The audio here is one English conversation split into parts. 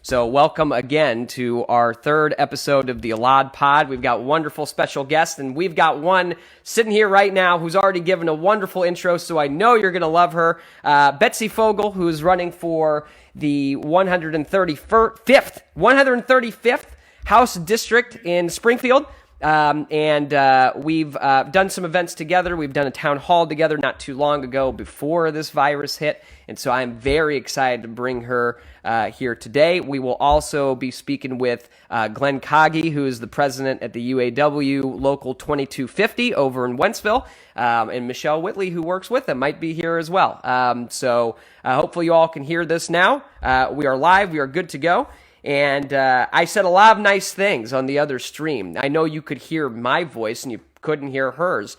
So welcome again to our third episode of the EladPod. We've got wonderful special guests, and we've got one sitting here right now who's already given a wonderful intro, so I know you're going to love her. Betsy Fogle, who's running for the 135th House District in Springfield. We've done some events together. We've done a town hall together not too long ago before this virus hit. And so I'm very excited to bring her here today. We will also be speaking with Glenn Kage, who is the president at the UAW Local 2250 over in Wentzville, and Michelle Whitley, who works with them, might be here as well. Hopefully you all can hear this now. We are live. We are good to go. And I said a lot of nice things on the other stream. I know you could hear my voice and you couldn't hear hers.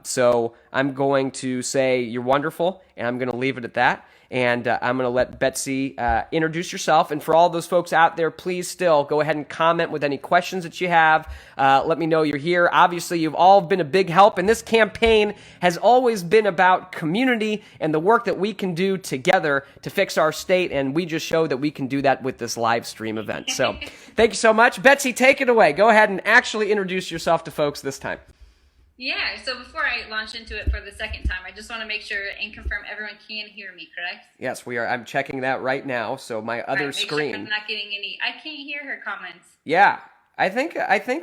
So I'm going to say you're wonderful, and I'm going to leave it at that. And I'm going to let Betsy introduce yourself. And for all those folks out there, please still go ahead and comment with any questions that you have. Let me know you're here. Obviously, you've all been a big help. And this campaign has always been about community and the work that we can do together to fix our state. And we just show that we can do that with this live stream event. So thank you so much. Betsy, take it away. Go ahead and actually introduce yourself to folks this time. Yeah, so before I launch into it for the second time, I just want to make sure and confirm everyone can hear me, correct? Yes, we are. I'm checking that right now. So my other screen. Sure I'm not getting any. I can't hear her comments. Yeah, I think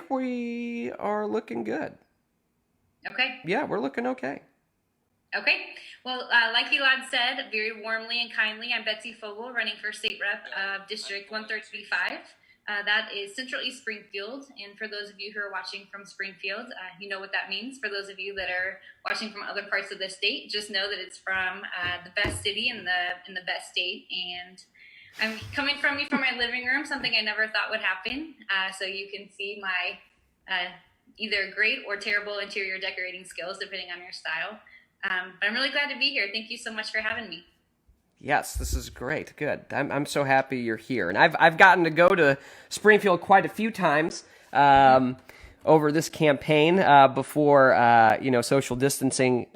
we are looking good. Okay. Yeah, we're looking okay. Okay. Well, like Elad said, very warmly and kindly, I'm Betsy Fogle, running for state rep of District 135. That is Central East Springfield, and for those of you who are watching from Springfield, you know what that means. For those of you that are watching from other parts of the state, just know that it's from the best city in the best state, and I'm coming from my living room, something I never thought would happen. So you can see my either great or terrible interior decorating skills, depending on your style. But I'm really glad to be here. Thank you so much for having me. Yes, this is great. Good. I'm so happy you're here. And I've gotten to go to Springfield quite a few times over this campaign before social distancing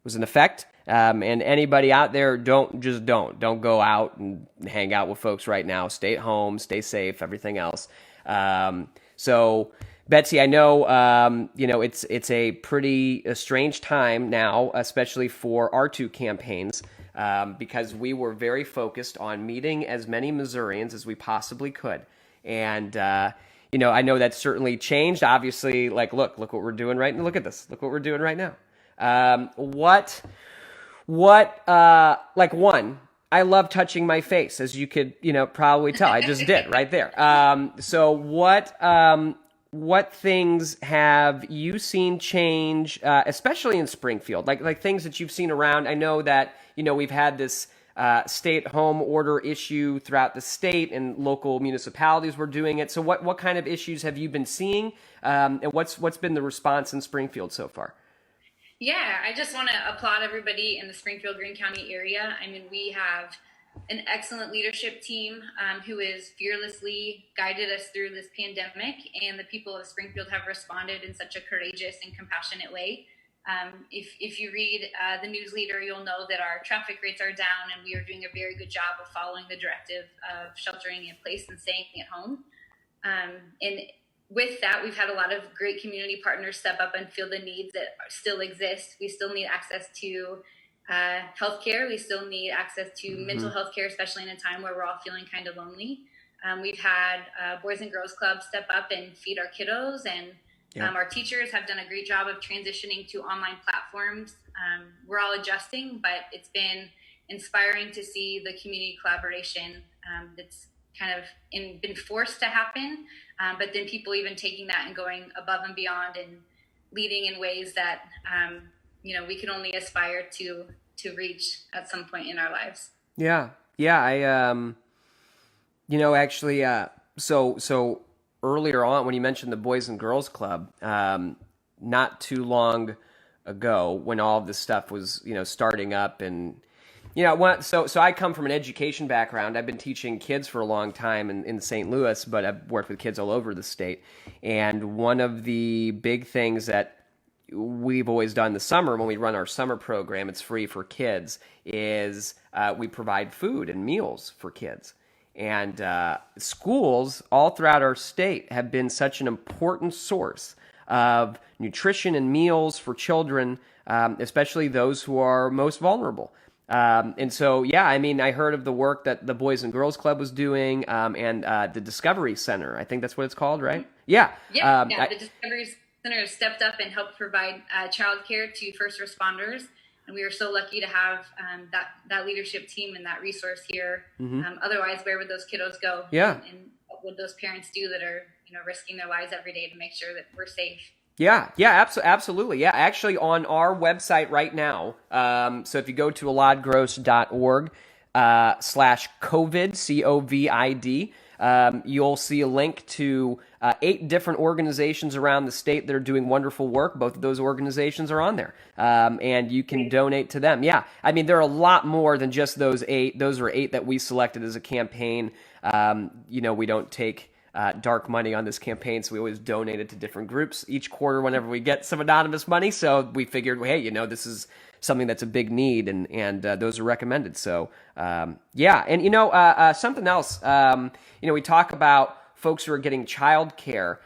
was in effect. And anybody out there, don't go out and hang out with folks right now. Stay at home, stay safe, everything else. So Betsy, I know it's a pretty strange time now, especially for our two campaigns. Because we were very focused on meeting as many Missourians as we possibly could. And, I know that's certainly changed. Obviously, look what we're doing right now. Look at this. Look what we're doing right now. I love touching my face, as you could, probably tell. I just did right there. So what things have you seen change, especially in Springfield, like things that you've seen around? I know that, we've had this stay-at-home order issue throughout the state, and local municipalities were doing it. So what kind of issues have you been seeing, and what's been the response in Springfield so far? Yeah, I just want to applaud everybody in the Springfield-Greene County area. I mean, we have an excellent leadership team who has fearlessly guided us through this pandemic, and the people of Springfield have responded in such a courageous and compassionate way. If you read the news leader, you'll know that our traffic rates are down, and we are doing a very good job of following the directive of sheltering in place and staying at home. And with that, we've had a lot of great community partners step up and feel the needs that still exist. We still need access to healthcare. We still need access to mental health care, especially in a time where we're all feeling kind of lonely. We've had Boys and Girls Clubs step up and feed our kiddos, and our teachers have done a great job of transitioning to online platforms. We're all adjusting, but it's been inspiring to see the community collaboration that's kind of been forced to happen, but then people even taking that and going above and beyond and leading in ways that we can only aspire to reach at some point in our lives. Yeah. I actually, so earlier on when you mentioned the Boys and Girls Club, not too long ago when all of this stuff was, starting up, and so I come from an education background. I've been teaching kids for a long time in St. Louis, but I've worked with kids all over the state. And one of the big things that we've always done the summer when we run our summer program, it's free for kids, is we provide food and meals for kids. And schools all throughout our state have been such an important source of nutrition and meals for children, especially those who are most vulnerable. And so, yeah, I mean, I heard of the work that the Boys and Girls Club was doing, and the Discovery Center. I think that's what it's called, right? Yeah. Yeah, the Discovery Center stepped up and helped provide childcare to first responders. And we are so lucky to have that leadership team and that resource here. Otherwise, where would those kiddos go? Yeah. And what would those parents do that are, risking their lives every day to make sure that we're safe? Yeah, absolutely. Yeah, actually on our website right now, so if you go to eladgross.org /COVID, COVID, you'll see a link to 8 different organizations around the state that are doing wonderful work. Both of those organizations are on there, and you can donate to them. Yeah, I mean, there are a lot more than just those 8. Those are 8 that we selected as a campaign. We don't take dark money on this campaign, so we always donate it to different groups each quarter whenever we get some anonymous money. So we figured, hey, this is something that's a big need, and those are recommended. So yeah, and something else, we talk about folks who are getting childcare.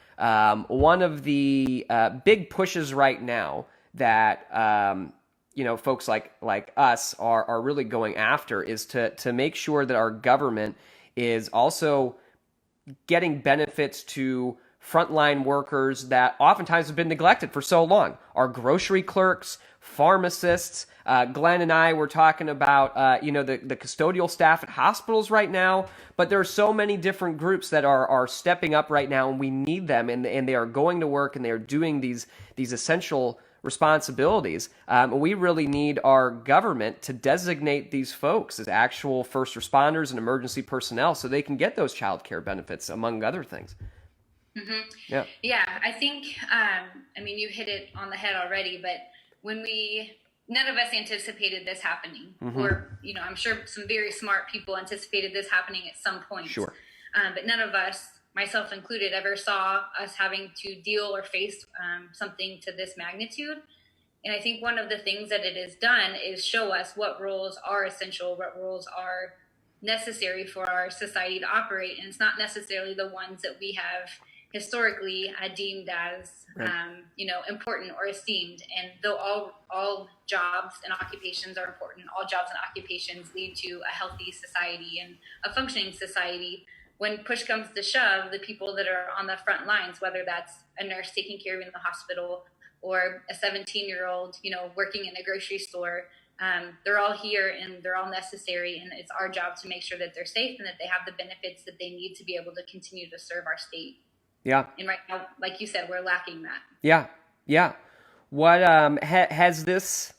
One of the big pushes right now that folks like us are really going after is to make sure that our government is also getting benefits to frontline workers that oftentimes have been neglected for so long. Our grocery clerks, pharmacists. Glenn and I were talking about, the custodial staff at hospitals right now. But there are so many different groups that are stepping up right now, and we need them. And they are going to work, and they are doing these essential responsibilities. We really need our government to designate these folks as actual first responders and emergency personnel so they can get those child care benefits, among other things. Mm-hmm. Yeah, I think, you hit it on the head already, but none of us anticipated this happening, or, I'm sure some very smart people anticipated this happening at some point. Sure. But none of us, myself included, ever saw us having to deal or face something to this magnitude. And I think one of the things that it has done is show us what roles are essential, what roles are necessary for our society to operate. And it's not necessarily the ones that we have historically deemed as, important or esteemed. And though all jobs and occupations are important, all jobs and occupations lead to a healthy society and a functioning society. When push comes to shove, the people that are on the front lines, whether that's a nurse taking care of you in the hospital or a 17-year-old, working in a grocery store, they're all here and they're all necessary. And it's our job to make sure that they're safe and that they have the benefits that they need to be able to continue to serve our state. Yeah. And right now, like you said, we're lacking that. Yeah. What has this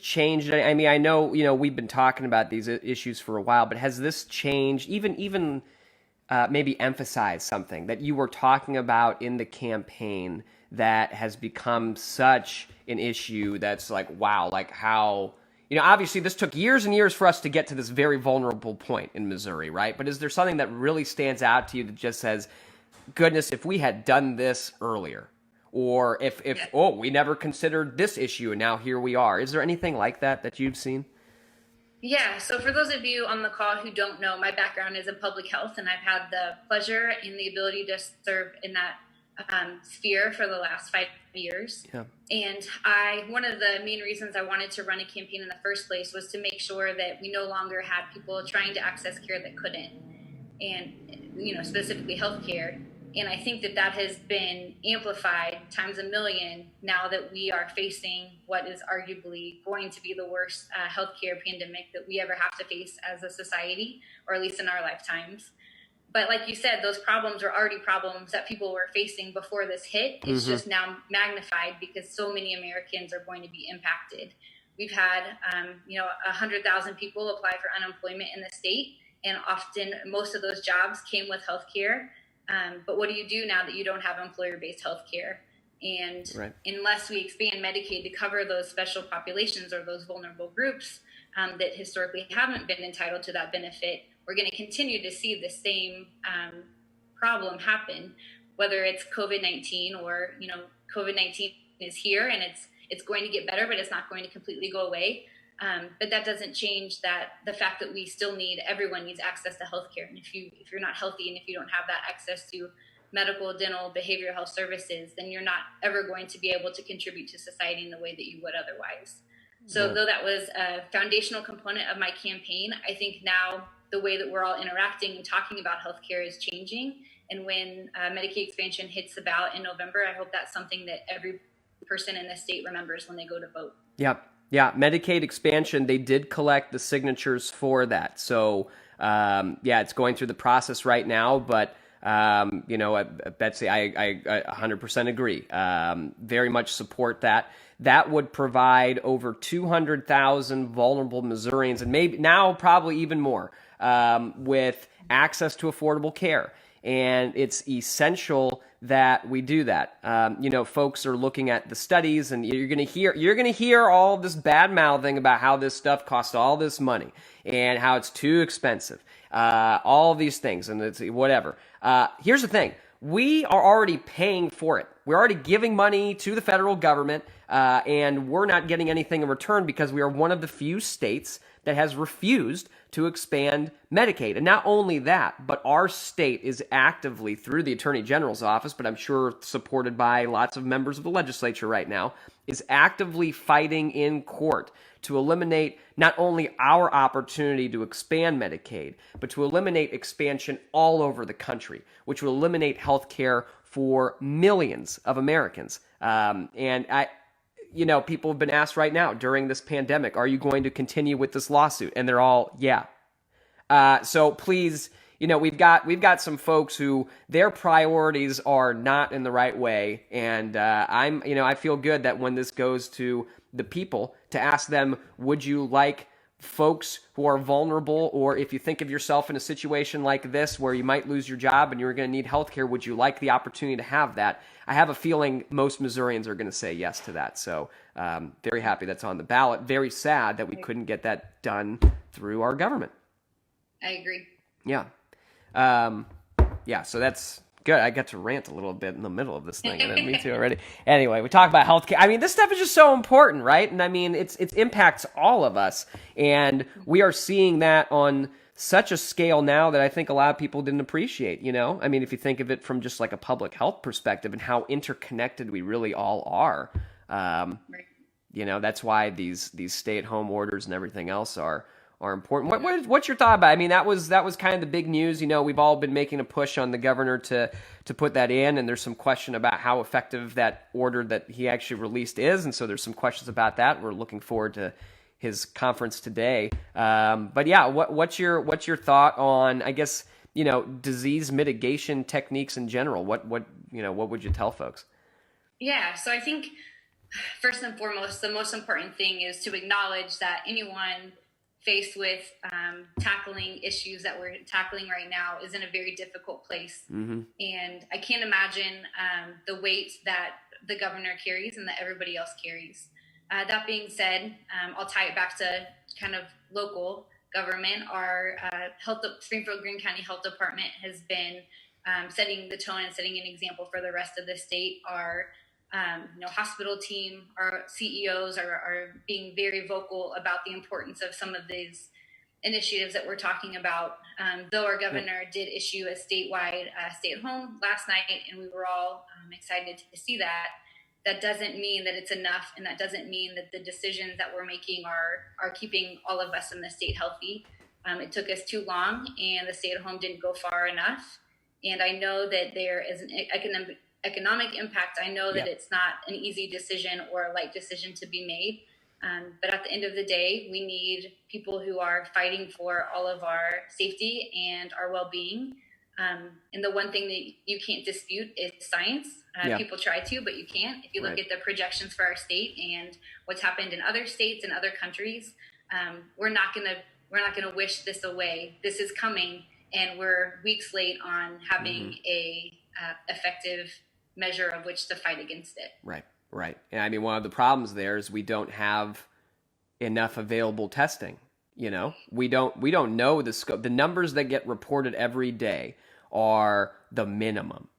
changed? I mean, I know, we've been talking about these issues for a while, but has this changed, even maybe emphasize something that you were talking about in the campaign that has become such an issue that's like, wow, like how, obviously this took years and years for us to get to this very vulnerable point in Missouri, right? But is there something that really stands out to you that just says, goodness, if we had done this earlier, or if we never considered this issue and now here we are. Is there anything like that you've seen? Yeah, so for those of you on the call who don't know, my background is in public health, and I've had the pleasure and the ability to serve in that sphere for the last 5 years. Yeah. And one of the main reasons I wanted to run a campaign in the first place was to make sure that we no longer had people trying to access care that couldn't, and specifically healthcare. And I think that has been amplified times a million now that we are facing what is arguably going to be the worst healthcare pandemic that we ever have to face as a society, or at least in our lifetimes. But like you said, those problems are already problems that people were facing before this hit. It's just now magnified because so many Americans are going to be impacted. We've had, 100,000 people apply for unemployment in the state, and often most of those jobs came with healthcare. But what do you do now that you don't have employer-based health care? And unless we expand Medicaid to cover those special populations or those vulnerable groups that historically haven't been entitled to that benefit, we're going to continue to see the same problem happen, whether it's COVID-19 or, COVID-19 is here and it's going to get better, but it's not going to completely go away. But that doesn't change that the fact that we still need, everyone needs access to healthcare. And if you're not healthy and if you don't have that access to medical, dental, behavioral health services, then you're not ever going to be able to contribute to society in the way that you would otherwise. So though that was a foundational component of my campaign, I think now the way that we're all interacting and talking about healthcare is changing. And when Medicaid expansion hits the ballot in November, I hope that's something that every person in the state remembers when they go to vote. Yep. Yeah, Medicaid expansion, they did collect the signatures for that. So, it's going through the process right now. But, Betsy, I 100% agree. Very much support that. That would provide over 200,000 vulnerable Missourians, and maybe now probably even more, with access to affordable care. And it's essential that we do that. Folks are looking at the studies, and you're going to hear all this bad mouthing about how this stuff costs all this money and how it's too expensive. All these things, and it's whatever. Here's the thing. We are already paying for it. We're already giving money to the federal government, and we're not getting anything in return because we are one of the few states that has refused to expand Medicaid. And not only that, but our state is actively, through the Attorney General's office, but I'm sure supported by lots of members of the legislature right now, is actively fighting in court to eliminate not only our opportunity to expand Medicaid, but to eliminate expansion all over the country, which will eliminate health care for millions of Americans. People have been asked right now during this pandemic, are you going to continue with this lawsuit? And they're all, yeah. So please, we've got some folks who their priorities are not in the right way. And I feel good that when this goes to the people, to ask them, would you like folks who are vulnerable, or if you think of yourself in a situation like this where you might lose your job and you're going to need health care, would you like the opportunity to have that? I have a feeling most Missourians are going to say yes to that. So very happy that's on the ballot. Very sad that we couldn't get that done through our government. I agree. Yeah. So that's good. I got to rant a little bit in the middle of this thing. Me too already. Anyway, we talk about healthcare. I mean, this stuff is just so important, right? And I mean, it impacts all of us. And we are seeing that on such a scale now that I think a lot of people didn't appreciate, I mean, if you think of it from just like a public health perspective and how interconnected we really all are, right. That's why these stay-at-home orders and everything else are important. What's your thought about it? I mean, that was kind of the big news. We've all been making a push on the governor to put that in, and there's some question about how effective that order that he actually released is, and so there's some questions about that. We're looking forward to his conference today. But yeah, what's your thought on, I guess, disease mitigation techniques in general? What would you tell folks? Yeah, so I think first and foremost, the most important thing is to acknowledge that anyone faced with tackling issues that we're tackling right now is in a very difficult place. Mm-hmm. And I can't imagine the weight that the governor carries and that everybody else carries. That being said, I'll tie it back to kind of local government. Our Springfield Greene County Health Department has been setting the tone and setting an example for the rest of the state. Our hospital team, our CEOs are being very vocal about the importance of some of these initiatives that we're talking about. Though our governor did issue a statewide stay-at-home last night, and we were all excited to see that, that doesn't mean that it's enough, and that doesn't mean that the decisions that we're making are keeping all of us in the state healthy. It took us too long, and the stay-at-home didn't go far enough. And I know that there is an economic impact. I know that it's not an easy decision or a light decision to be made. But at the end of the day, we need people who are fighting for all of our safety and our well-being. And the one thing that you can't dispute is science. People try to, but you can't. If you look at the projections for our state and what's happened in other states and other countries, we're not gonna wish this away. This is coming, and we're weeks late on having a effective measure of which to fight against it. Right. And I mean, one of the problems there is we don't have enough available testing. We don't know the scope. The numbers that get reported every day are the minimum,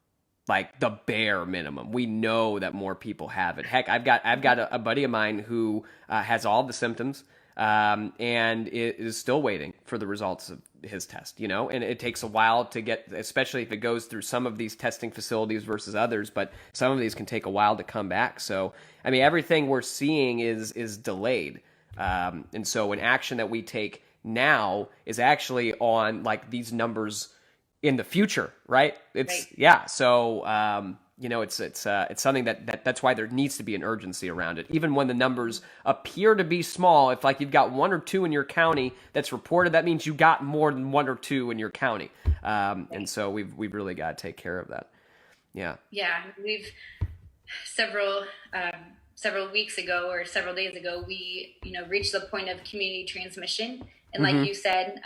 like the bare minimum. We know that more people have it. Heck, I've got a buddy of mine who has all the symptoms. and is still waiting for the results of his test, and it takes a while to get, especially if it goes through some of these testing facilities versus others, but some of these can take a while to come back. So, I mean, everything we're seeing is delayed. And so an action that we take now is actually on like these numbers in the future, right? It's Right. yeah. So, it's something that's why there needs to be an urgency around it. Even when the numbers appear to be small, if like you've got 1 or 2 in your county that's reported, that means you got more than 1 or 2 in your county. And so we've really got to take care of that. Yeah. Yeah, we've several weeks ago or several days ago, we reached the point of community transmission, and like you said,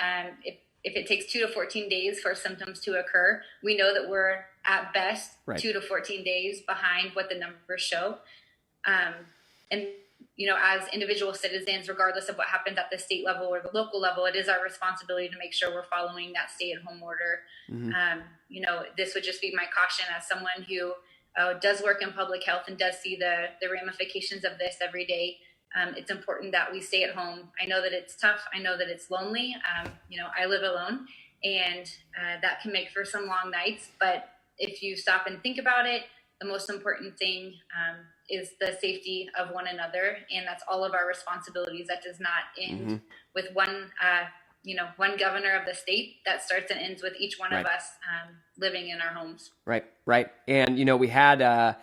if it takes 2 to 14 days for symptoms to occur, we know that we're at best Right. 2 to 14 days behind what the numbers show. And as individual citizens, regardless of what happens at the state level or the local level, it is our responsibility to make sure we're following that stay-at-home order. This would just be my caution as someone who does work in public health and does see the ramifications of this every day. It's important that we stay at home. I know that it's tough. I know that it's lonely. I live alone, and that can make for some long nights. But if you stop and think about it, the most important thing is the safety of one another, and that's all of our responsibilities. That does not end with one governor of the state. That starts and ends with each one of us living in our homes. Right. And, we had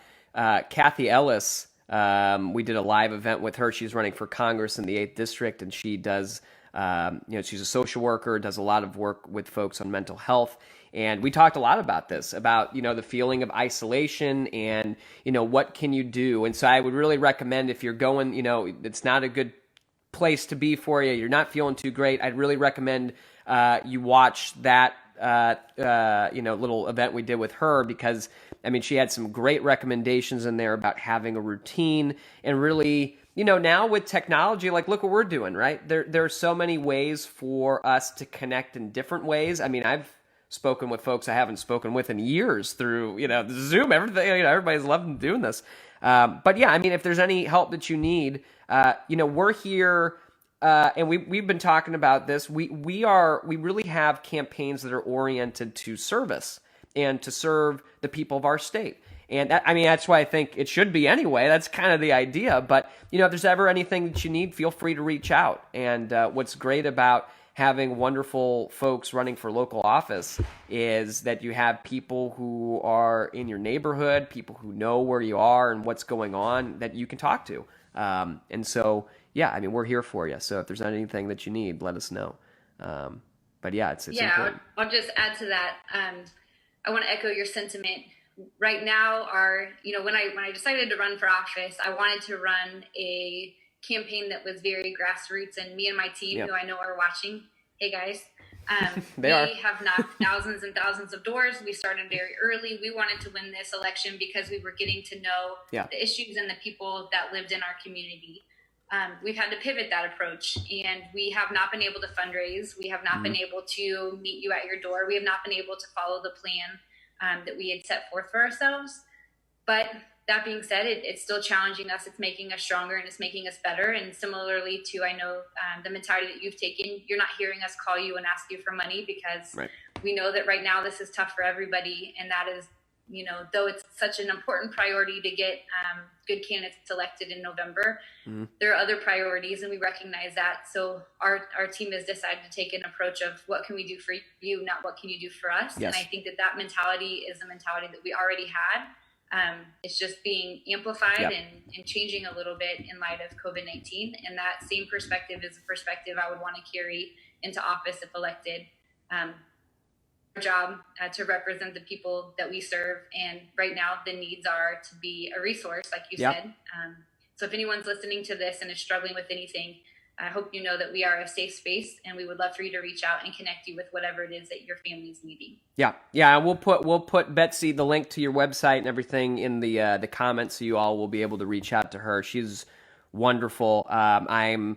Kathy Ellis. We did a live event with her. She's running for Congress in the 8th District, and she does, she's a social worker, does a lot of work with folks on mental health. And we talked a lot about this, about, the feeling of isolation and, what can you do? And so I would really recommend, if you're going, it's not a good place to be for you, you're not feeling too great, I'd really recommend you watch that little event we did with her, because I mean, she had some great recommendations in there about having a routine and really, now with technology, like look what we're doing, right? There are so many ways for us to connect in different ways. I mean, I've spoken with folks I haven't spoken with in years through, Zoom, everything, everybody's loving doing this. But yeah, I mean, if there's any help that you need, we're here. And we've been talking about this. We really have campaigns that are oriented to service and to serve the people of our state. And that's why I think it should be anyway. That's kind of the idea. But, if there's ever anything that you need, feel free to reach out. And what's great about having wonderful folks running for local office is that you have people who are in your neighborhood, people who know where you are and what's going on that you can talk to. And so, yeah, I mean, we're here for you. So if there's anything that you need, let us know. But yeah, it's important. I'll just add to that. I want to echo your sentiment. Right now, when I decided to run for office, I wanted to run a campaign that was very grassroots, and me and my team, who I know are watching, hey guys, we have knocked thousands and thousands of doors. We started very early. We wanted to win this election because we were getting to know the issues and the people that lived in our community. We've had to pivot that approach, and we have not been able to fundraise. We have not been able to meet you at your door. We have not been able to follow the plan that we had set forth for ourselves. But that being said, it's still challenging us. It's making us stronger, and it's making us better. And similarly to, I know, the mentality that you've taken, you're not hearing us call you and ask you for money because we know that right now this is tough for everybody. And that is, though it's such an important priority to get good candidates elected in November, there are other priorities, and we recognize that. So our team has decided to take an approach of what can we do for you, not what can you do for us. Yes. And I think that mentality is the mentality that we already had. It's just being amplified and changing a little bit in light of COVID-19. And that same perspective is a perspective I would want to carry into office if elected. Our job to represent the people that we serve. And right now the needs are to be a resource, like you said. So if anyone's listening to this and is struggling with anything, I hope you know that we are a safe space, and we would love for you to reach out and connect you with whatever it is that your family's needing. Yeah. We'll put Betsy, the link to your website and everything in the comments, so you all will be able to reach out to her. She's wonderful. I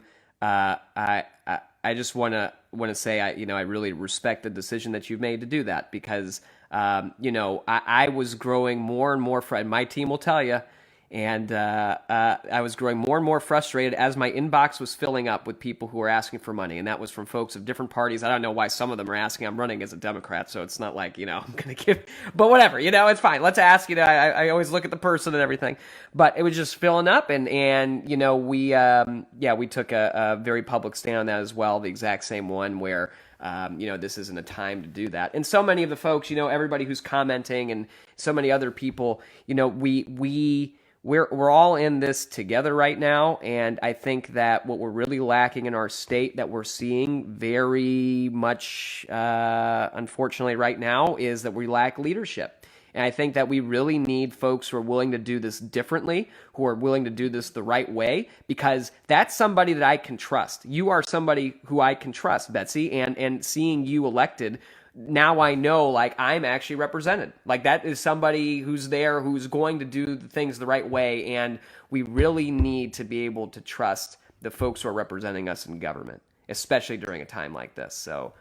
just want to say I really respect the decision that you've made to do that, because I was growing more and more. My team will tell you, And I was growing more and more frustrated as my inbox was filling up with people who were asking for money. And that was from folks of different parties. I don't know why some of them are asking. I'm running as a Democrat, so it's not like, I'm going to give, but whatever, it's fine. Let's ask, I always look at the person and everything. But it was just filling up. And we took a very public stand on that as well, the exact same one where, this isn't a time to do that. And so many of the folks, everybody who's commenting and so many other people, we're all in this together right now, and I think that what we're really lacking in our state that we're seeing very much, unfortunately right now, is that we lack leadership. And I think that we really need folks who are willing to do this differently, who are willing to do this the right way, because that's somebody that I can trust. You are somebody who I can trust, Betsy, and seeing you elected, now I know, I'm actually represented. That is somebody who's there, who's going to do the things the right way, and we really need to be able to trust the folks who are representing us in government, especially during a time like this. So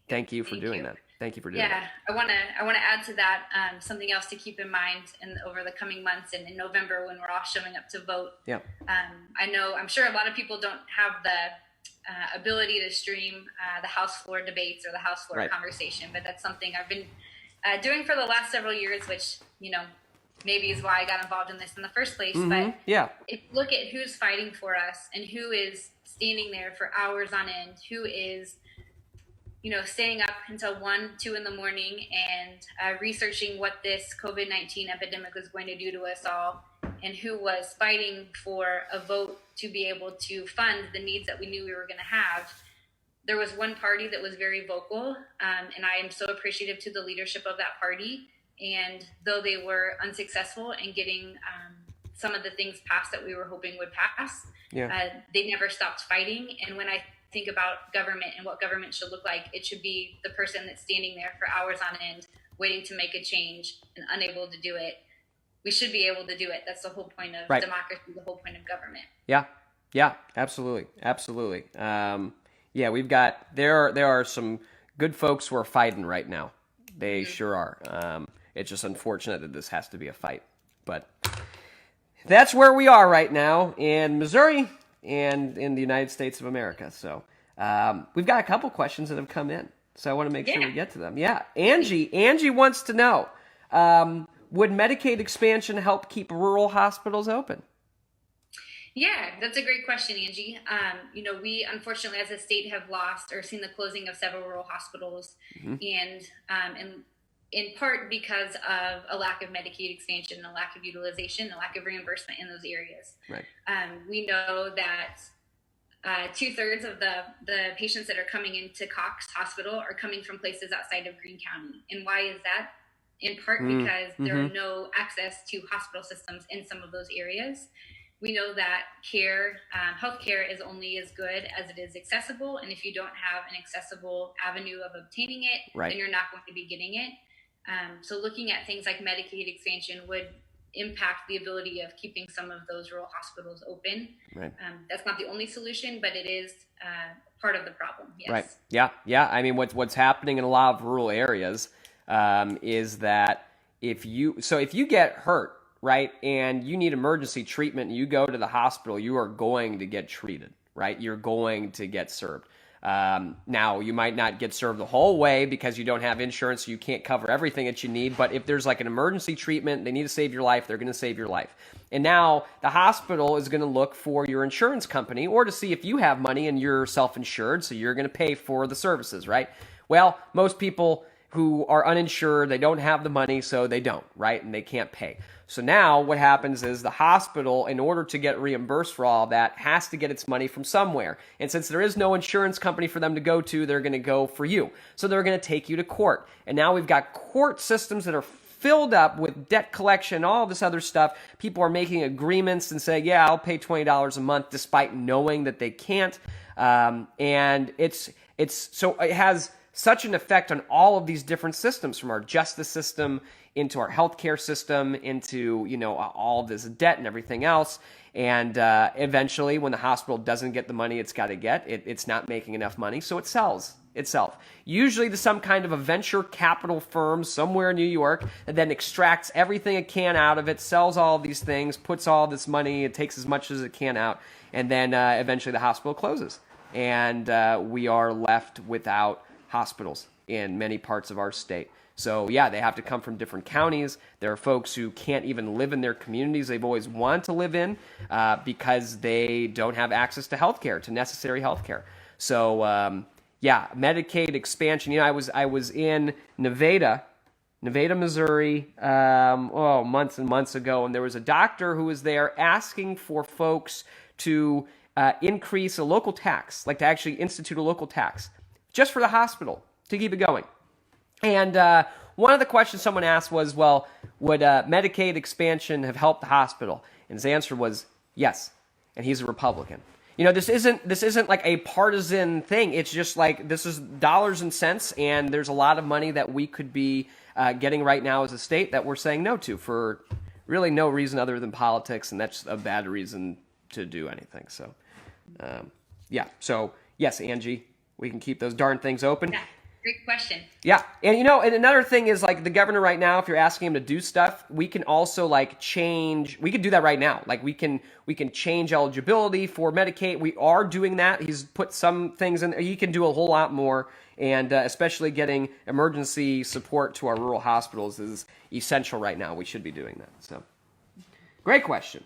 thank you for doing that. Thank you for doing that. I want to add to that something else to keep in mind over the coming months and in November when we're all showing up to vote. Yeah. I'm sure a lot of people don't have the ability to stream the House floor debates or the House floor conversation, but that's something I've been doing for the last several years, which, maybe is why I got involved in this in the first place. Mm-hmm. But if you look at who's fighting for us and who is standing there for hours on end, who is, staying up until 1, 2 in the morning and researching what this COVID-19 epidemic was going to do to us all, and who was fighting for a vote to be able to fund the needs that we knew we were going to have. There was one party that was very vocal, and I am so appreciative to the leadership of that party. And though they were unsuccessful in getting some of the things passed that we were hoping would pass, they never stopped fighting. And when I think about government and what government should look like, it should be the person that's standing there for hours on end, waiting to make a change and unable to do it. We should be able to do it. That's the whole point of democracy, the whole point of government. Yeah, absolutely. We've got, there are some good folks who are fighting right now. They sure are. It's just unfortunate that this has to be a fight. But that's where we are right now in Missouri and in the United States of America. So we've got a couple questions that have come in. So I want to make sure we get to them. Yeah, Angie wants to know, would Medicaid expansion help keep rural hospitals open? Yeah, that's a great question, Angie. We unfortunately as a state have lost or seen the closing of several rural hospitals, and in part because of a lack of Medicaid expansion, a lack of utilization, a lack of reimbursement in those areas. Right. We know that 2/3 of the patients that are coming into Cox Hospital are coming from places outside of Greene County. And why is that? In part because there are no access to hospital systems in some of those areas. We know that healthcare is only as good as it is accessible. And if you don't have an accessible avenue of obtaining it, then you're not going to be getting it. So looking at things like Medicaid expansion would impact the ability of keeping some of those rural hospitals open. Right. That's not the only solution, but it is part of the problem. Yes. Right. Yeah. I mean, what's happening in a lot of rural areas is that if you get hurt, right, and you need emergency treatment and you go to the hospital, you are going to get treated, right? You're going to get served. Now, you might not get served the whole way because you don't have insurance, so you can't cover everything that you need. But if there's like an emergency treatment, they need to save your life, they're going to save your life. And now the hospital is going to look for your insurance company or to see if you have money and you're self-insured, so you're going to pay for the services, right? Well, most people who are uninsured, they don't have the money, so they don't, right? And they can't pay. So now what happens is the hospital, in order to get reimbursed for all that, has to get its money from somewhere. And since there is no insurance company for them to go to, they're going to go for you. So they're going to take you to court. And now we've got court systems that are filled up with debt collection, all this other stuff. People are making agreements and saying, yeah, I'll pay $20 a month despite knowing that they can't. And so it has such an effect on all of these different systems, from our justice system into our healthcare system, into, all this debt and everything else. And eventually, when the hospital doesn't get the money it's got to get, it's not making enough money, so it sells itself. Usually to some kind of a venture capital firm somewhere in New York that then extracts everything it can out of it, sells all of these things, puts all this money, it takes as much as it can out, and then eventually the hospital closes. And we are left without hospitals in many parts of our state. So yeah, they have to come from different counties. There are folks who can't even live in their communities they've always wanted to live in because they don't have access to healthcare, to necessary healthcare. So yeah, Medicaid expansion. You know, I was in Nevada, Missouri, months and months ago, and there was a doctor who was there asking for folks to increase a local tax, like to actually institute a local tax, just for the hospital to keep it going. And one of the questions someone asked was, well, would Medicaid expansion have helped the hospital? And his answer was yes. And he's a Republican. You know, this isn't like a partisan thing. It's just like this is dollars and cents, and there's a lot of money that we could be getting right now as a state that we're saying no to for really no reason other than politics, and that's a bad reason to do anything. So, yeah. So, yes, Angie, we can keep those darn things open. Yeah. Great question. Yeah. And you know, and another thing is like the governor right now, if you're asking him to do stuff, we can also like change, we could do that right now. Like we can change eligibility for Medicaid. We are doing that. He's put some things in, he can do a whole lot more. And especially getting emergency support to our rural hospitals is essential right now. We should be doing that. So great question.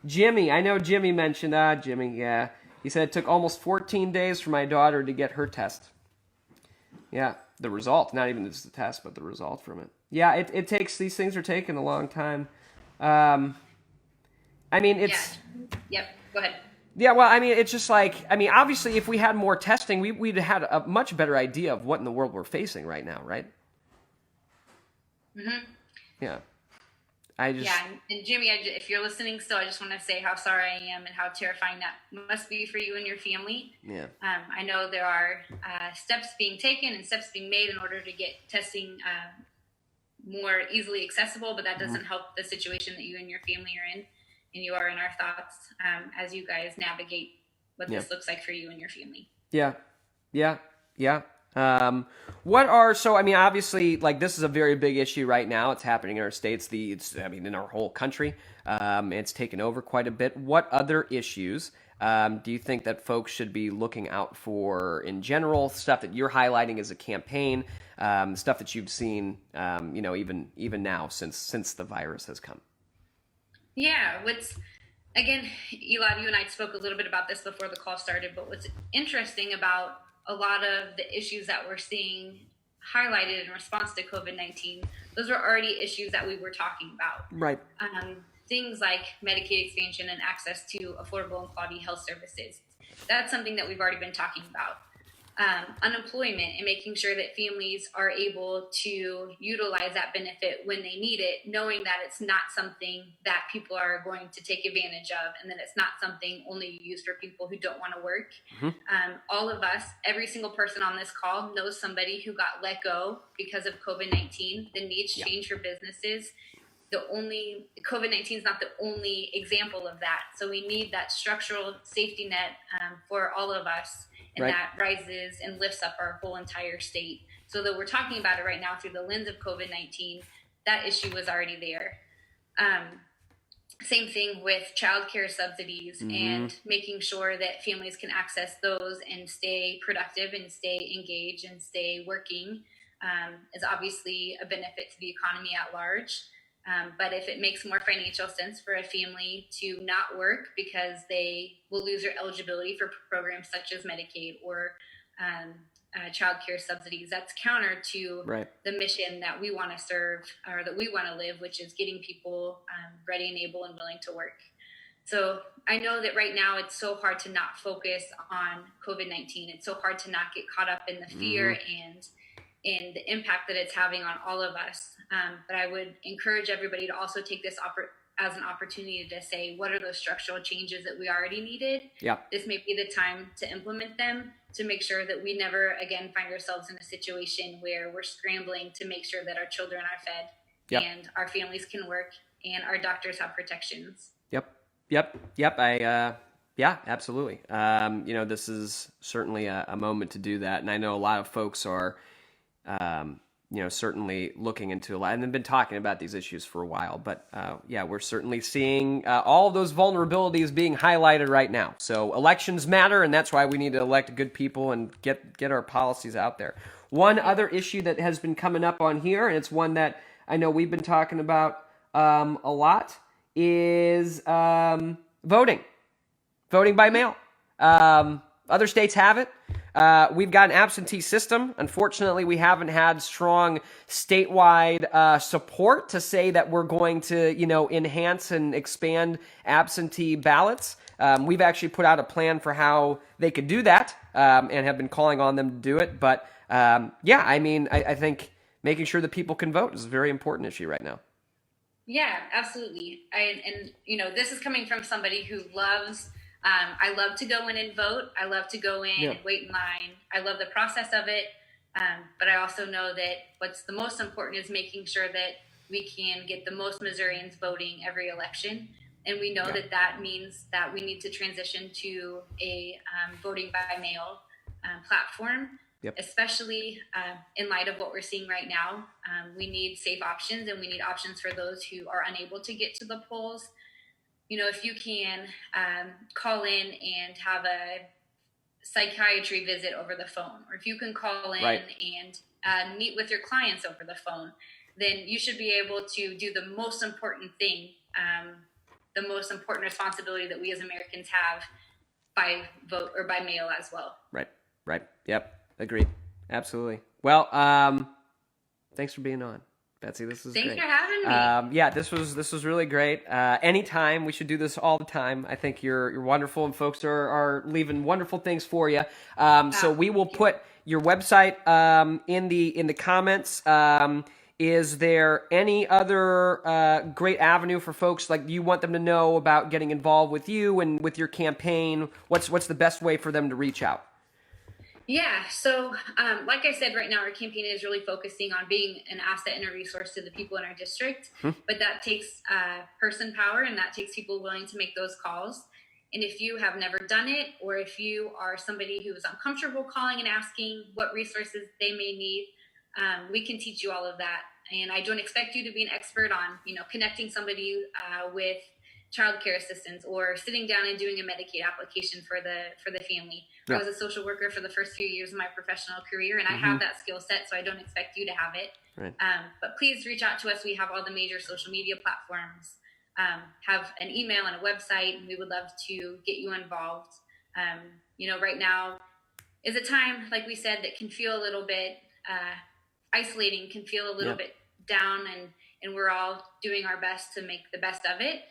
Jimmy, I know Jimmy mentioned, Jimmy, yeah. He said it took almost 14 days for my daughter to get her test. Yeah, the result, not even just the test, but the result from it. Yeah, it takes, these things are taking a long time. I mean, it's... Yeah. Yep, go ahead. Yeah, well, I mean, it's just like, I mean, obviously, if we had more testing, we'd had a much better idea of what in the world we're facing right now, right? Mm-hmm. Yeah. Yeah, and Jimmy, if you're listening still, I just want to say how sorry I am and how terrifying that must be for you and your family. Yeah. I know there are steps being taken and steps being made in order to get testing more easily accessible, but that doesn't help the situation that you and your family are in, and you are in our thoughts as you guys navigate what this looks like for you and your family. Yeah. So I mean, obviously, like this is a very big issue right now. It's happening in our states. In our whole country. It's taken over quite a bit. What other issues do you think that folks should be looking out for in general? Stuff that you're highlighting as a campaign, stuff that you've seen, even now since the virus has come. Yeah. Again, Elad, you and I spoke a little bit about this before the call started, but what's interesting about a lot of the issues that we're seeing highlighted in response to COVID-19, those were already issues that we were talking about. Right. Things like Medicaid expansion and access to affordable and quality health services. That's something that we've already been talking about. Unemployment and making sure that families are able to utilize that benefit when they need it, knowing that it's not something that people are going to take advantage of, and that it's not something only used for people who don't want to work. Mm-hmm. All of us, every single person on this call knows somebody who got let go because of COVID-19. The needs change for businesses. COVID-19 is not the only example of that. So we need that structural safety net for all of us. And that rises and lifts up our whole entire state. So that we're talking about it right now through the lens of COVID-19, that issue was already there. Same thing with childcare subsidies and making sure that families can access those and stay productive and stay engaged and stay working is obviously a benefit to the economy at large. But if it makes more financial sense for a family to not work because they will lose their eligibility for programs such as Medicaid or child care subsidies, that's counter to the mission that we want to serve or that we want to live, which is getting people ready and able and willing to work. So I know that right now it's so hard to not focus on COVID-19. It's so hard to not get caught up in the fear and the impact that it's having on all of us. But I would encourage everybody to also take this as an opportunity to say, what are those structural changes that we already needed? Yeah. This may be the time to implement them to make sure that we never again find ourselves in a situation where we're scrambling to make sure that our children are fed and our families can work and our doctors have protections. Yeah, absolutely. This is certainly a moment to do that. And I know a lot of folks are, certainly looking into a lot and have been talking about these issues for a while. But we're certainly seeing all of those vulnerabilities being highlighted right now. So elections matter, and that's why we need to elect good people and get our policies out there. One other issue that has been coming up on here, and it's one that I know we've been talking about a lot, is voting. Voting by mail. Other states have it. We've got an absentee system. Unfortunately, we haven't had strong statewide support to say that we're going to, enhance and expand absentee ballots. We've actually put out a plan for how they could do that and have been calling on them to do it. But I think making sure that people can vote is a very important issue right now. Yeah, absolutely. This is coming from somebody who loves. I love to go in and vote. I love to go in and wait in line. I love the process of it. But I also know that what's the most important is making sure that we can get the most Missourians voting every election. And we know that means that we need to transition to a voting by mail platform, especially in light of what we're seeing right now. We need safe options, and we need options for those who are unable to get to the polls. If you can call in and have a psychiatry visit over the phone, or if you can call in and meet with your clients over the phone, then you should be able to do the most important thing, the most important responsibility that we as Americans have by vote or by mail as well. Right. Yep. Agreed. Absolutely. Well, thanks for being on, Betsy. This is Thanks great. for having me. This was really great. Anytime, we should do this all the time. I think you're wonderful, and folks are leaving wonderful things for you. So we will put your website in the comments. Is there any other great avenue for folks, like you want them to know about getting involved with you and with your campaign? What's the best way for them to reach out? Yeah, so like I said, right now our campaign is really focusing on being an asset and a resource to the people in our district, but that takes person power, and that takes people willing to make those calls. And if you have never done it, or if you are somebody who is uncomfortable calling and asking what resources they may need, we can teach you all of that. And I don't expect you to be an expert on, connecting somebody with childcare assistance or sitting down and doing a Medicaid application for the family. I was a social worker for the first few years of my professional career, and I have that skill set, so I don't expect you to have it. Right. But please reach out to us. We have all the major social media platforms, have an email and a website, and we would love to get you involved. Right now is a time, like we said, that can feel a little bit isolating, can feel a little bit down, and we're all doing our best to make the best of it.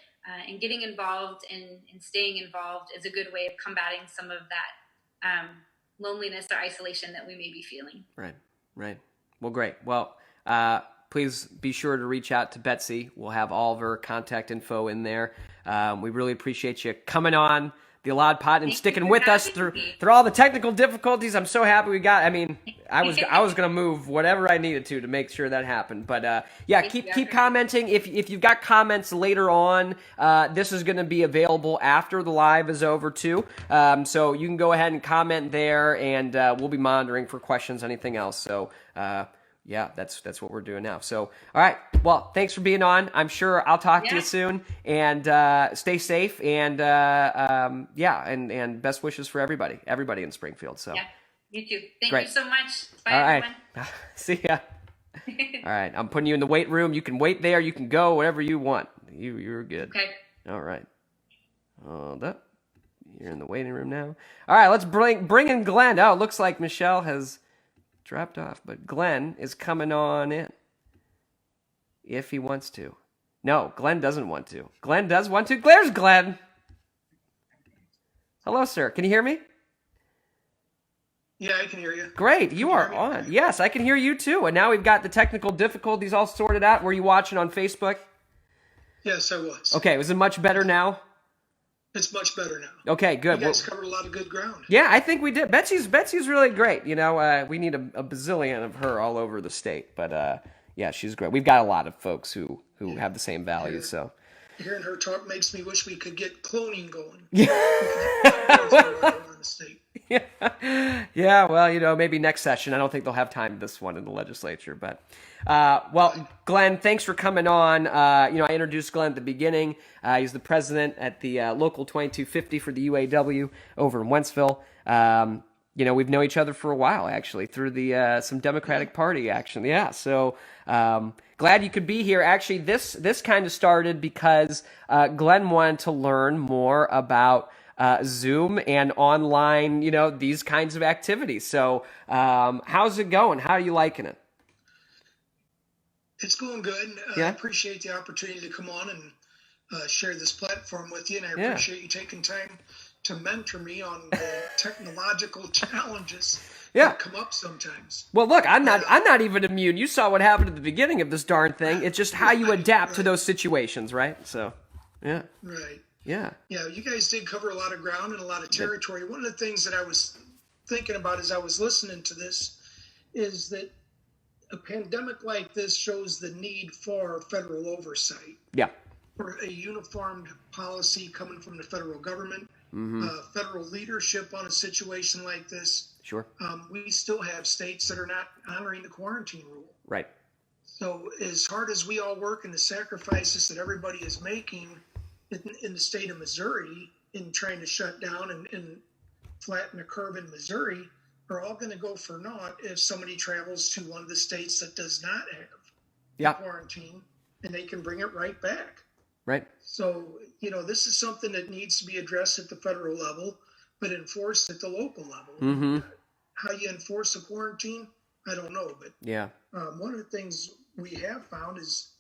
And getting involved and staying involved is a good way of combating some of that loneliness or isolation that we may be feeling. Right. Well, great. Well, please be sure to reach out to Betsy. We'll have all of her contact info in there. We really appreciate you coming on the EladPod and sticking with us through all the technical difficulties. I'm so happy we got. I was going to move whatever I needed to make sure that happened. But keep commenting. If you've got comments later on, this is going to be available after the live is over too. So you can go ahead and comment there, and we'll be monitoring for questions, anything else. So that's what we're doing now. So, all right. Well, thanks for being on. I'm sure I'll talk to you soon, and stay safe, and and best wishes for everybody in Springfield. So, you too. Thank you so much. Bye, all everyone. Right. See ya. All right. I'm putting you in the weight room. You can wait there. You can go whatever you want. You're good. Okay. All right. Hold up. You're in the waiting room now. All right. Let's bring in Glenn. Oh, it looks like Michelle has dropped off, but Glenn is coming on in if he wants to. No, Glenn doesn't want to. Glenn does want to. There's Glenn. Hello, sir. Can you hear me? Yeah, I can hear you. Great. You are on. Yes, I can hear you too. And now we've got the technical difficulties all sorted out. Were you watching on Facebook? Yes, I was. Okay. Was it much better now? It's much better now. Okay, good. You guys covered a lot of good ground. Yeah, I think we did. Betsy's really great. We need a bazillion of her all over the state. But she's great. We've got a lot of folks who have the same values. So Hearing her talk makes me wish we could get cloning going. Yeah. Yeah, well, maybe next session. I don't think they'll have time this one in the legislature. But, well, Glenn, thanks for coming on. I introduced Glenn at the beginning. He's the president at the Local 2250 for the UAW over in Wentzville. We've known each other for a while, actually, through the some Democratic Party action. Yeah, so glad you could be here. Actually, this kind of started because Glenn wanted to learn more about Zoom and online, these kinds of activities. So how's it going? How are you liking it? It's going good. Yeah. I appreciate the opportunity to come on and share this platform with you, and I appreciate you taking time to mentor me on the technological challenges that come up sometimes. Well, look, I'm not even immune. You saw what happened at the beginning of this darn thing. It's just how you adapt to those situations, right? So, yeah. Right. Yeah. Yeah, you guys did cover a lot of ground and a lot of territory. One of the things that I was thinking about as I was listening to this is that a pandemic like this shows the need for federal oversight. Yeah. For a uniformed policy coming from the federal government, federal leadership on a situation like this. Sure. We still have states that are not honoring the quarantine rule. Right. So as hard as we all work and the sacrifices that everybody is making in the state of Missouri in trying to shut down and flatten the curve in Missouri, are all going to go for naught if somebody travels to one of the states that does not have quarantine, and they can bring it right back. Right. So, this is something that needs to be addressed at the federal level, but enforced at the local level. Mm-hmm. How you enforce a quarantine, I don't know. But one of the things we have found is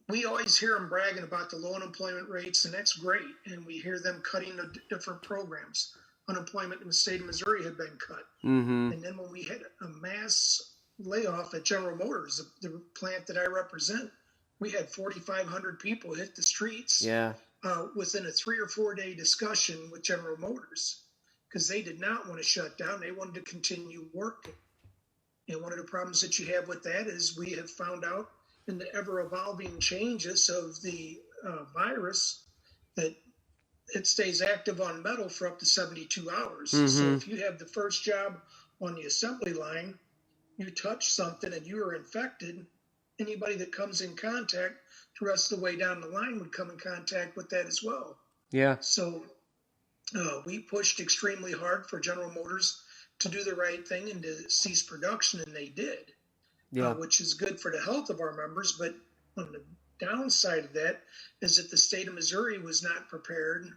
we always hear them bragging about the low unemployment rates, and that's great. And we hear them cutting the different programs. Unemployment in the state of Missouri had been cut. Mm-hmm. And then when we had a mass layoff at General Motors, the plant that I represent, we had 4,500 people hit the streets within a 3 or 4 day discussion with General Motors because they did not want to shut down. They wanted to continue working. And one of the problems that you have with that is we have found out in the ever-evolving changes of the virus that it stays active on metal for up to 72 hours. Mm-hmm. So if you have the first job on the assembly line, you touch something and you are infected, anybody that comes in contact the rest of the way down the line would come in contact with that as well. Yeah. So we pushed extremely hard for General Motors to do the right thing and to cease production, and they did, which is good for the health of our members. But on the downside of that is that the state of Missouri was not prepared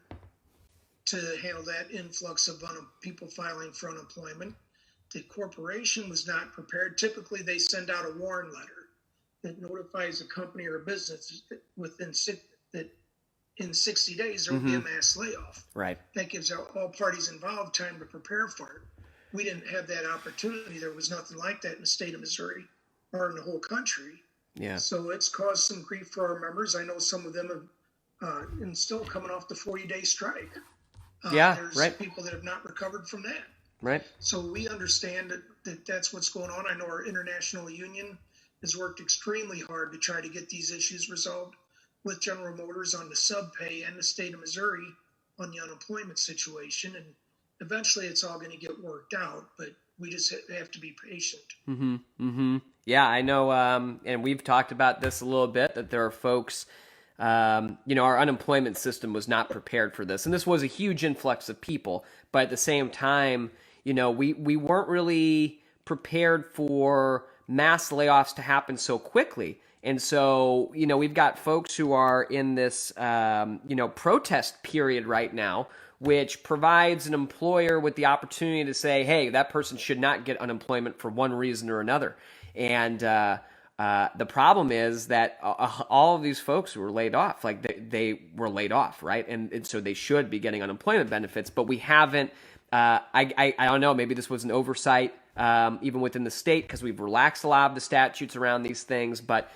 to handle that influx of people filing for unemployment. The corporation was not prepared. Typically, they send out a warn letter that notifies a company or a business that in 60 days there will be a mass layoff. Right. That gives all parties involved time to prepare for it. We didn't have that opportunity. There was nothing like that in the state of Missouri or in the whole country. Yeah. So it's caused some grief for our members. I know some of them have, and still coming off the 40-day strike. There's people that have not recovered from that. Right. So we understand that that's what's going on. I know our international union has worked extremely hard to try to get these issues resolved with General Motors on the sub-pay and the state of Missouri on the unemployment situation. And eventually it's all going to get worked out, but we just have to be patient. Mm-hmm. Mm-hmm. Yeah, I know. And we've talked about this a little bit, that there are folks, our unemployment system was not prepared for this. And this was a huge influx of people. But at the same time, we weren't really prepared for mass layoffs to happen so quickly. And so, we've got folks who are in this, protest period right now, which provides an employer with the opportunity to say, hey, that person should not get unemployment for one reason or another. And the problem is that all of these folks who were laid off, they were laid off, right? And so they should be getting unemployment benefits, but we haven't. I don't know, maybe this was an oversight even within the state because we've relaxed a lot of the statutes around these things, but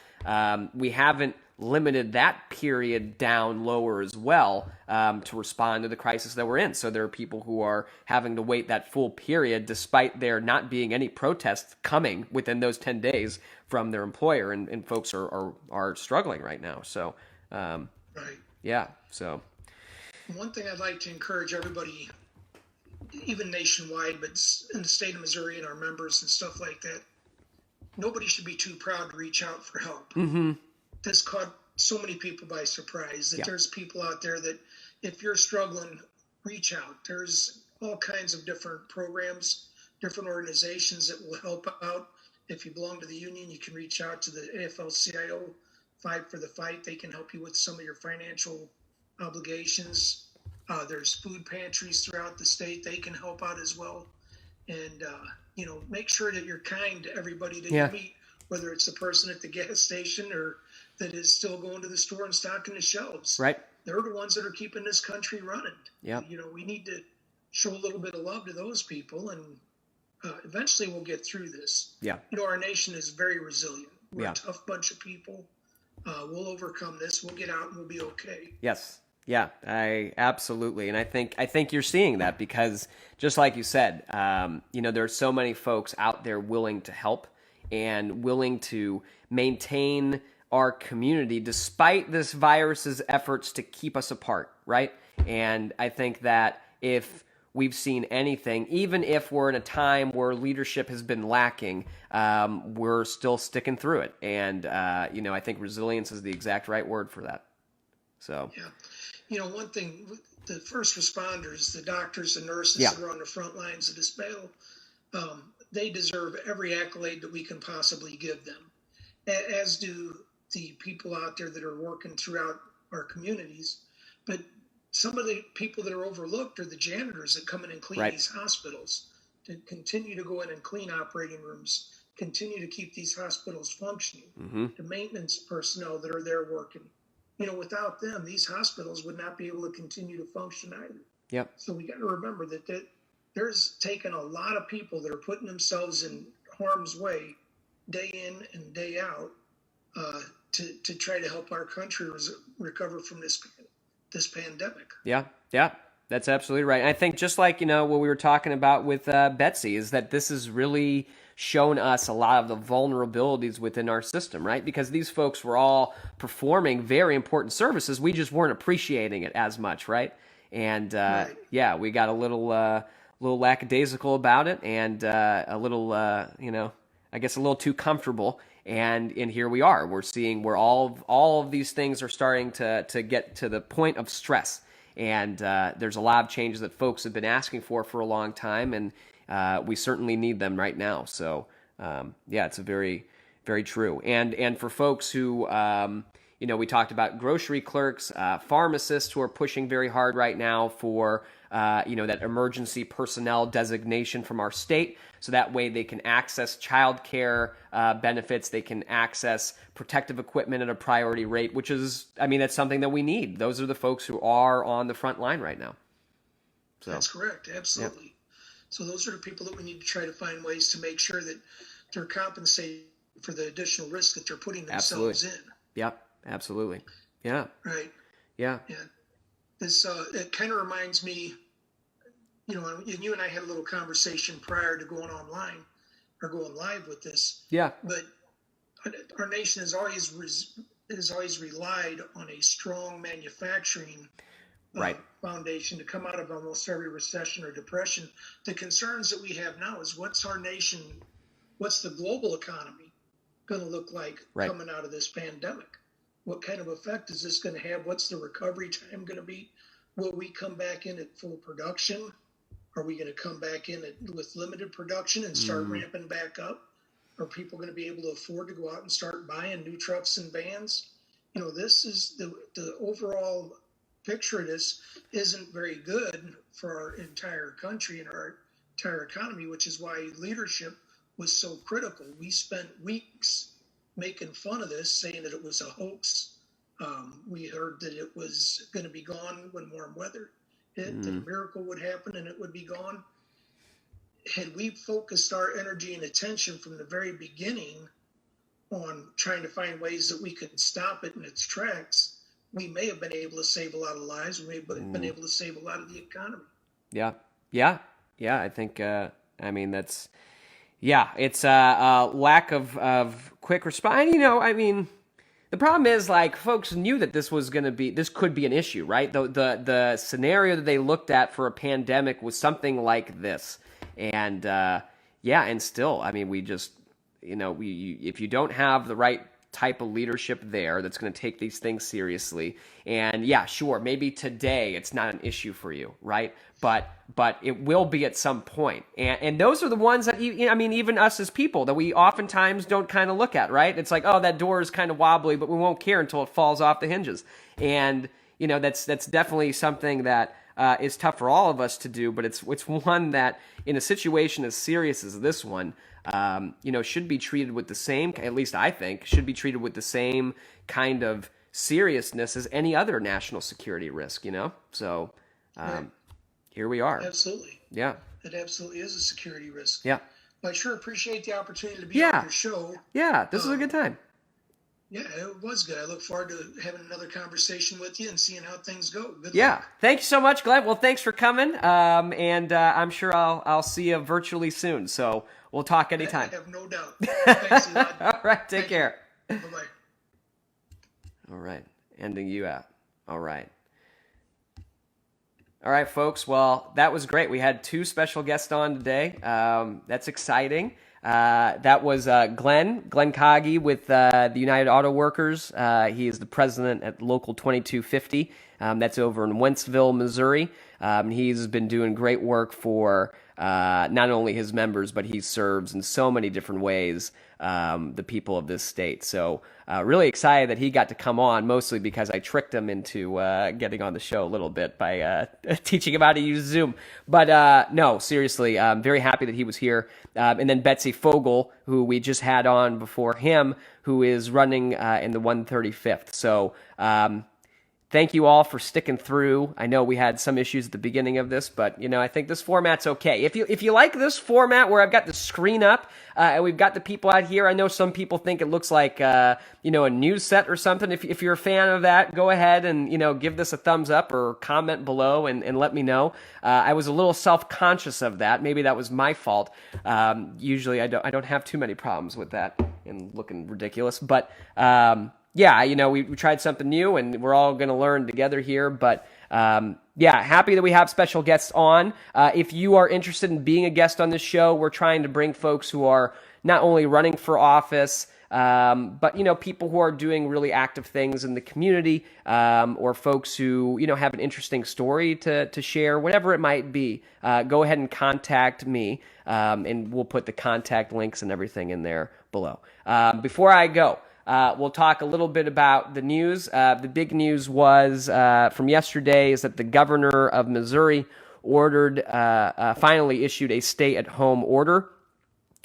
we haven't limited that period down lower as well to respond to the crisis that we're in. So there are people who are having to wait that full period despite there not being any protests coming within those 10 days from their employer, and folks are struggling right now. So Right. Yeah. So one thing I'd like to encourage everybody, even nationwide, but in the state of Missouri and our members and stuff like that, nobody should be too proud to reach out for help. mm-hmm. This caught so many people by surprise that there's people out there that if you're struggling, reach out. There's all kinds of different programs, different organizations that will help out. If you belong to the union, you can reach out to the AFL-CIO, Fight for the Fight. They can help you with some of your financial obligations. There's food pantries throughout the state. They can help out as well. And, make sure that you're kind to everybody that you meet, whether it's the person at the gas station or that is still going to the store and stocking the shelves. Right. They're the ones that are keeping this country running. Yeah. We need to show a little bit of love to those people, and eventually we'll get through this. Yeah. Our nation is very resilient. We're a tough bunch of people. We'll overcome this. We'll get out and we'll be okay. Yes. Yeah, I absolutely. And I think you're seeing that because just like you said, there are so many folks out there willing to help and willing to maintain our community despite this virus's efforts to keep us apart, right? And I think that if we've seen anything, even if we're in a time where leadership has been lacking, we're still sticking through it. And, I think resilience is the exact right word for that. So, one thing, the first responders, the doctors and nurses that are on the front lines of this battle, they deserve every accolade that we can possibly give them, as do the people out there that are working throughout our communities. But some of the people that are overlooked are the janitors that come in and clean these hospitals, to continue to go in and clean operating rooms, continue to keep these hospitals functioning, the maintenance personnel that are there working. Without them, these hospitals would not be able to continue to function either. Yep. So we got to remember that there's taken a lot of people that are putting themselves in harm's way day in and day out to try to help our country recover from this pandemic. Yeah, that's absolutely right. And I think just like, what we were talking about with Betsy is that this has really shown us a lot of the vulnerabilities within our system, right? Because these folks were all performing very important services. We just weren't appreciating it as much, right? And we got a little lackadaisical about it and a little, I guess a little too comfortable. And here we are. We're seeing where all of these things are starting to get to the point of stress. And there's a lot of changes that folks have been asking for a long time, and we certainly need them right now. So, it's a very, very true. And for folks who, we talked about grocery clerks, pharmacists who are pushing very hard right now for, that emergency personnel designation from our state. So that way they can access child care benefits. They can access protective equipment at a priority rate, which is, that's something that we need. Those are the folks who are on the front line right now. So. That's correct. Absolutely. Yep. So those are the people that we need to try to find ways to make sure that they're compensated for the additional risk that they're putting themselves in. Yep. Absolutely. Yeah. Right. Yeah. Yeah. This it kind of reminds me, and you and I had a little conversation prior to going online or going live with this. Yeah. But our nation has always relied on a strong manufacturing foundation to come out of almost every recession or depression. The concerns that we have now is what's the global economy going to look like coming out of this pandemic? What kind of effect is this going to have? What's the recovery time going to be? Will we come back in at full production? Are we going to come back in with limited production and start ramping back up? Are people going to be able to afford to go out and start buying new trucks and vans? This is the overall picture of this isn't very good for our entire country and our entire economy, which is why leadership was so critical. We spent weeks making fun of this, saying that it was a hoax. We heard that it was going to be gone when warm weather hit, that a miracle would happen and it would be gone. Had we focused our energy and attention from the very beginning on trying to find ways that we could stop it in its tracks, we may have been able to save a lot of lives. We may have been able to save a lot of the economy. Yeah. I think, that's, it's a lack of quick response. The problem is, like, folks knew that this could be an issue, right? The scenario that they looked at for a pandemic was something like this. And, and still, I mean, we just, if you don't have the right type of leadership there that's going to take these things seriously, and sure, maybe today it's not an issue for you, right? But it will be at some point. And those are the ones that, even us as people, that we oftentimes don't kind of look at, right? It's like, oh, that door is kind of wobbly, but we won't care until it falls off the hinges. And, that's definitely something that is tough for all of us to do, but it's one that, in a situation as serious as this one, should be treated with the same, at least I think, should be treated with the same kind of seriousness as any other national security risk, So, right. Here we are. Absolutely. Yeah. It absolutely is a security risk. Yeah. Well, I sure appreciate the opportunity to be on your show. Yeah, this is a good time. Yeah, it was good. I look forward to having another conversation with you and seeing how things go. Good Yeah. luck. Thank you so much, Glenn. Well, thanks for coming. And I'm sure I'll see you virtually soon. So we'll talk anytime. I have no doubt. Thanks, Elad. All right. Take care. Bye-bye. All right. Ending you out. All right. All right, folks. Well, that was great. We had 2 special guests on today. That's exciting. That was Glenn Kage with the United Auto Workers. He is the president at Local 2250. That's over in Wentzville, Missouri. He's been doing great work for not only his members, but he serves in so many different ways the people of this state. So really excited that he got to come on, mostly because I tricked him into getting on the show a little bit by teaching him how to use Zoom. But no, seriously, I'm very happy that he was here. And then Betsy Fogle, who we just had on before him, who is running in the 135th. So thank you all for sticking through. I know we had some issues at the beginning of this, but I think this format's okay. If you like this format where I've got the screen up and we've got the people out here, I know some people think it looks like a news set or something. If you're a fan of that, go ahead and give this a thumbs up or comment below and let me know. I was a little self-conscious of that. Maybe that was my fault. Usually I don't have too many problems with that and looking ridiculous, but we tried something new, and we're all going to learn together here. But happy that we have special guests on. If you are interested in being a guest on this show, we're trying to bring folks who are not only running for office, but people who are doing really active things in the community, or folks who have an interesting story to share, whatever it might be. Go ahead and contact me, and we'll put the contact links and everything in there below. Before I go, we'll talk a little bit about the news. The big news was from yesterday is that the governor of Missouri finally issued a stay-at-home order.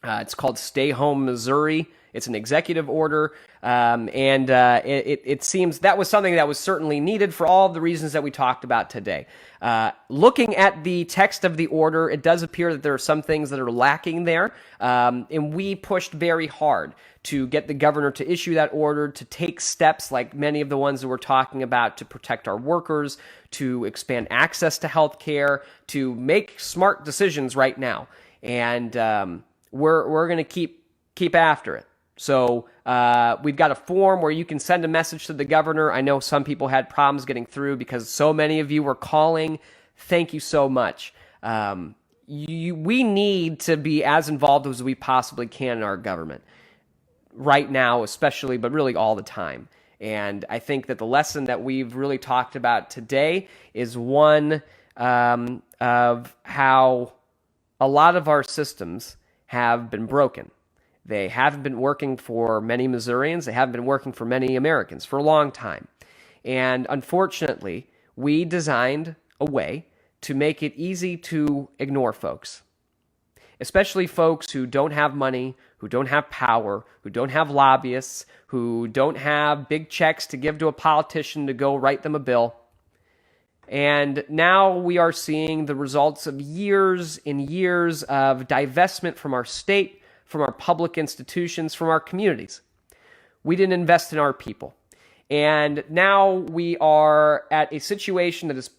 It's called Stay Home Missouri. It's an executive order, and it seems that was something that was certainly needed for all of the reasons that we talked about today. Looking at the text of the order, it does appear that there are some things that are lacking there, and we pushed very hard to get the governor to issue that order, to take steps like many of the ones that we're talking about to protect our workers, to expand access to health care, to make smart decisions right now. And we're going to keep after it. So we've got a form where you can send a message to the governor. I know some people had problems getting through because so many of you were calling. Thank you so much. We need to be as involved as we possibly can in our government right now, especially, but really all the time. And I think that the lesson that we've really talked about today is one of how a lot of our systems have been broken. They haven't been working for many Missourians. They haven't been working for many Americans for a long time. And unfortunately, we designed a way to make it easy to ignore folks, especially folks who don't have money, who don't have power, who don't have lobbyists, who don't have big checks to give to a politician to go write them a bill. And now we are seeing the results of years and years of divestment from our state, from our public institutions, from our communities. We didn't invest in our people. And now we are at a situation that is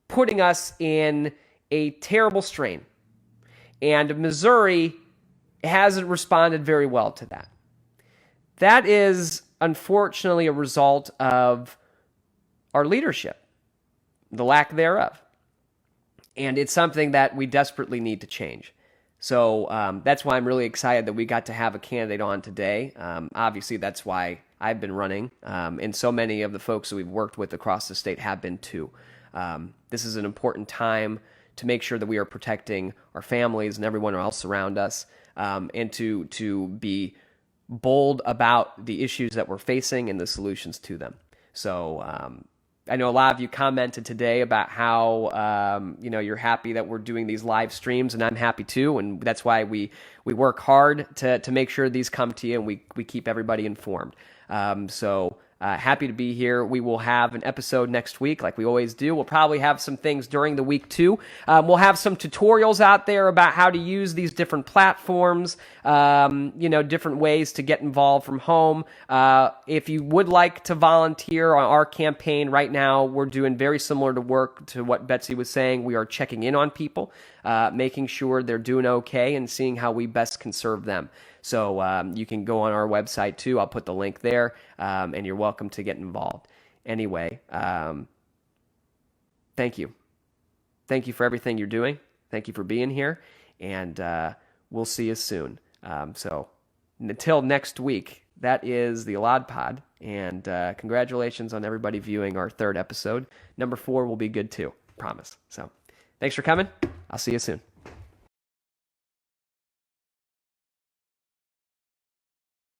putting us in a terrible strain. And Missouri hasn't responded very well to that. That is unfortunately a result of our leadership, the lack thereof. And it's something that we desperately need to change. So that's why I'm really excited that we got to have a candidate on today. Obviously, that's why I've been running, and so many of the folks that we've worked with across the state have been too. This is an important time to make sure that we are protecting our families and everyone else around us, and to be bold about the issues that we're facing and the solutions to them. So I know a lot of you commented today about how you're happy that we're doing these live streams, and I'm happy too. And that's why we work hard to make sure these come to you, and we keep everybody informed. So happy to be here. We will have an episode next week, like we always do. We'll probably have some things during the week too. We'll have some tutorials out there about how to use these different platforms, different ways to get involved from home. If you would like to volunteer on our campaign right now, we're doing very similar to work to what Betsy was saying. We are checking in on people, making sure they're doing okay and seeing how we best can serve them. So you can go on our website too. I'll put the link there, and you're welcome to get involved. Anyway, thank you. Thank you for everything you're doing. Thank you for being here, and we'll see you soon. So until next week, that is the EladPod, and congratulations on everybody viewing our 3rd episode. Number 4 will be good too, promise. So thanks for coming. I'll see you soon.